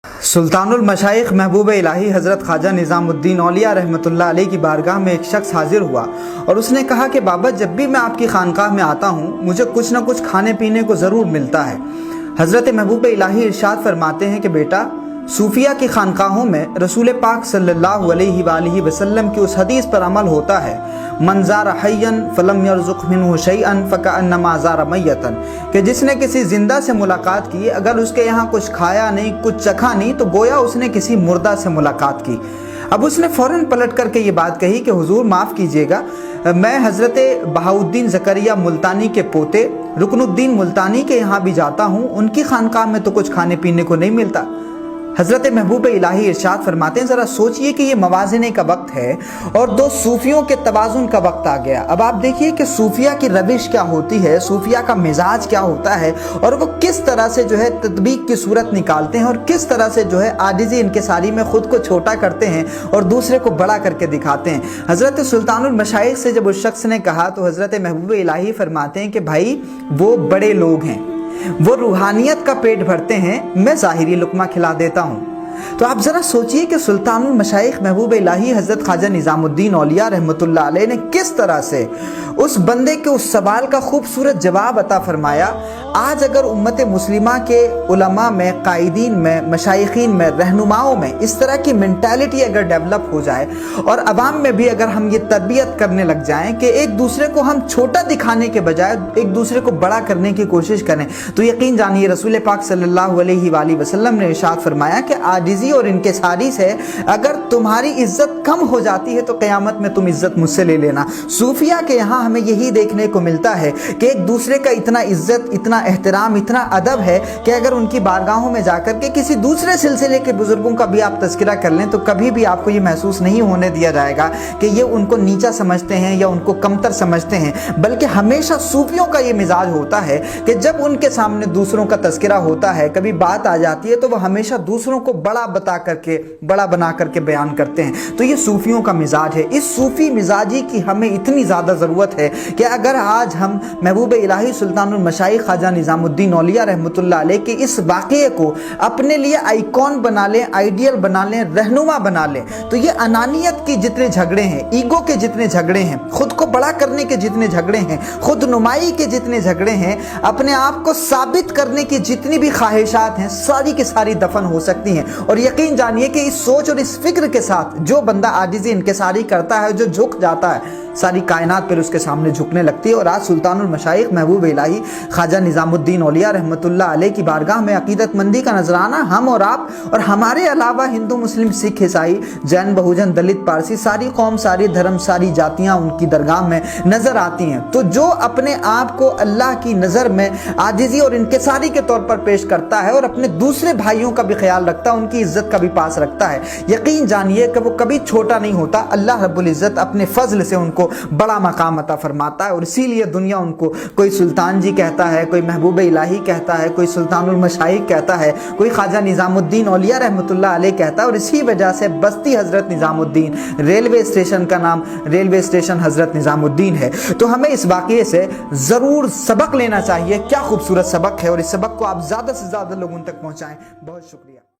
सुल्तानुल मशाइख महबूब इलाही हज़रत ख्वाजा निज़ामुद्दीन औलिया रहमतुल्लाह अलैह की बारगाह में एक शख्स हाजिर हुआ और उसने कहा कि बाबा, जब भी मैं आपकी खानकाह में आता हूँ मुझे कुछ न कुछ खाने पीने को ज़रूर मिलता है। हज़रत महबूब इलाही इरशाद फरमाते हैं कि बेटा, सूफिया की खानकाहों में रसूल पाक सल्लल्लाहु अलैहि वसल्लम की उस हदीस पर अमल होता है, मन ज़ारा हय्यन फलम यरज़ुक़ मिन्हु शैअन फ़कअन्नमा ज़ारा मय्यतन, कि जिसने किसी जिंदा से मुलाकात की, अगर उसके यहाँ कुछ खाया नहीं, कुछ चखा नहीं, तो गोया उसने किसी मुर्दा से मुलाकात की। अब उसने फ़ौरन पलट करके ये बात कही कि हुजूर माफ़ कीजिएगा, मैं हज़रत बहाउद्दीन ज़करिया मुल्तानी के पोते रुकनुद्दीन मुल्तानी के यहाँ भी जाता हूँ, उनकी खानकाह में तो कुछ खाने पीने को नहीं मिलता। हज़रत महबूब इलाही इरशाद फरमाते हैं, ज़रा सोचिए कि ये मवाज़ने का वक्त है और दो सूफियों के तवाज़ुन का वक्त आ गया। अब आप देखिए कि सूफिया की रविश क्या होती है, सूफिया का मिजाज क्या होता है और वो किस तरह से जो है तदबीक की सूरत निकालते हैं और किस तरह से जो है आजिज़ी इनकिसारी में ख़ुद को छोटा करते हैं और दूसरे को बड़ा करके दिखाते हैं। हज़रत सुल्तानुल मशाइख से जब उस शख्स ने कहा तो हज़रत महबूब इलाही फरमाते हैं कि भाई, वो बड़े लोग हैं, वो रूहानियत का पेट भरते हैं, मैं ज़ाहिरी लुक़मा खिला देता हूँ। तो आप ज़रा सोचिए कि सुल्तानुल मशाइख महबूब इलाही हज़रत ख्वाजा निज़ामुद्दीन औलिया रहमतुल्लाह अलैह ने किस तरह से उस बंदे के उस सवाल का खूबसूरत जवाब अता फरमाया। आज अगर उम्मत मुस्लिमा के उलमा में, कायदीन में, मशाइखीन में, रहनुमाओं में इस तरह की मेंटालिटी अगर डेवलप हो जाए और अवाम में भी अगर हम ये तरबियत करने लग जाएं कि एक दूसरे को हम छोटा दिखाने के बजाय एक दूसरे को बड़ा करने की कोशिश करें, तो यकीन जानिए रसूल पाक सल्लल्लाहु अलैहि वसल्लम ने इरशाद फरमाया कि आजिज़ी और इनकिसारी से अगर तुम्हारी इज्जत कम हो जाती है तो क़यामत में तुम इज्जत मुझसे ले लेना। सूफिया के यहाँ हमें यही देखने को मिलता है कि एक दूसरे का इतना इज्जत, इतना एहतराम, इतना अदब है कि अगर उनकी बारगाहों में जाकर के किसी दूसरे सिलसिले के बुजुर्गों का भी आप तज़किरा कर लें तो कभी भी आपको ये महसूस नहीं होने दिया जाएगा कि ये उनको नीचा समझते हैं या उनको कमतर समझते हैं, बल्कि हमेशा सूफियों का ये मिजाज होता है कि जब उनके सामने दूसरों का तज़किरा होता है, कभी बात आ जाती है, तो वह हमेशा दूसरों को बड़ा बता करके, बड़ा बना करके बयान करते हैं। तो ये सूफियों का मिजाज है। इस सूफी मिजाजी की हमें इतनी ज़्यादा ज़रूरत है कि अगर आज हम महबूब इलाही सुल्तानुल मशाइख ख्वाजा निज़ामुद्दीन औलिया रहमतुल्लाह अलैह के इस वाक़ये को अपने लिए आइकॉन बना लें, आइडियल बना लें, रहनुमा बना लें, तो ये अनानियत के जितने झगड़े हैं, ईगो के जितने झगड़े हैं, खुद को बड़ा करने के जितने झगड़े हैं, खुद नुमाई के जितने झगड़े हैं, अपने आप को साबित करने की जितनी भी ख्वाहिशात हैं, सारी की सारी दफन हो सकती हैं। और यकीन जानिए कि इस सोच और इस फिक्र के साथ जो बंदा आजिज़ी इनकिसारी करता है, जो झुक जाता है, सारी कायनात पर उसके सामने झुकने लगती है। और आज सुल्तानुल मशाइख महबूब इलाही ख्वाजा निज़ामुद्दीन औलिया रहमतुल्लाह अलैह की बारगाह में अकीदतमंदी का नजराना हम और आप और हमारे अलावा हिंदू, मुस्लिम, सिख, ईसाई, जैन, बहुजन, दलित, पारसी, सारी कौम, सारी धर्म, सारी जातियाँ उनकी दरगाह में नजर आती हैं। तो जो अपने आप को अल्लाह की नज़र में आजिज़ी और इनकिसारी के तौर पर पेश करता है और अपने दूसरे भाइयों का भी ख्याल रखता है, उनकी इज्जत का भी पास रखता है, यकीन जानिए कि वो कभी छोटा नहीं होता। अल्लाह रब्बुल इज़्ज़त अपने फजल से उनको बड़ा मकाम अता फरमाता है और इसीलिए दुनिया उनको कोई सुल्तान जी कहता है, कोई महबूब इलाही कहता है, कोई सुल्तानुल मशाइख कहता है, कोई ख्वाजा निज़ामुद्दीन औलिया रहमतुल्लाह अलैह कहता है। और इसी वजह से बस्ती हज़रत निज़ामुद्दीन, रेलवे स्टेशन का नाम रेलवे स्टेशन हज़रत निज़ामुद्दीन है। तो हमें इस वाक़ये से ज़रूर सबक लेना चाहिए। क्या खूबसूरत सबक है और इस सबक को आप ज़्यादा से ज़्यादा लोगों तक पहुँचाएँ। बहुत शुक्रिया।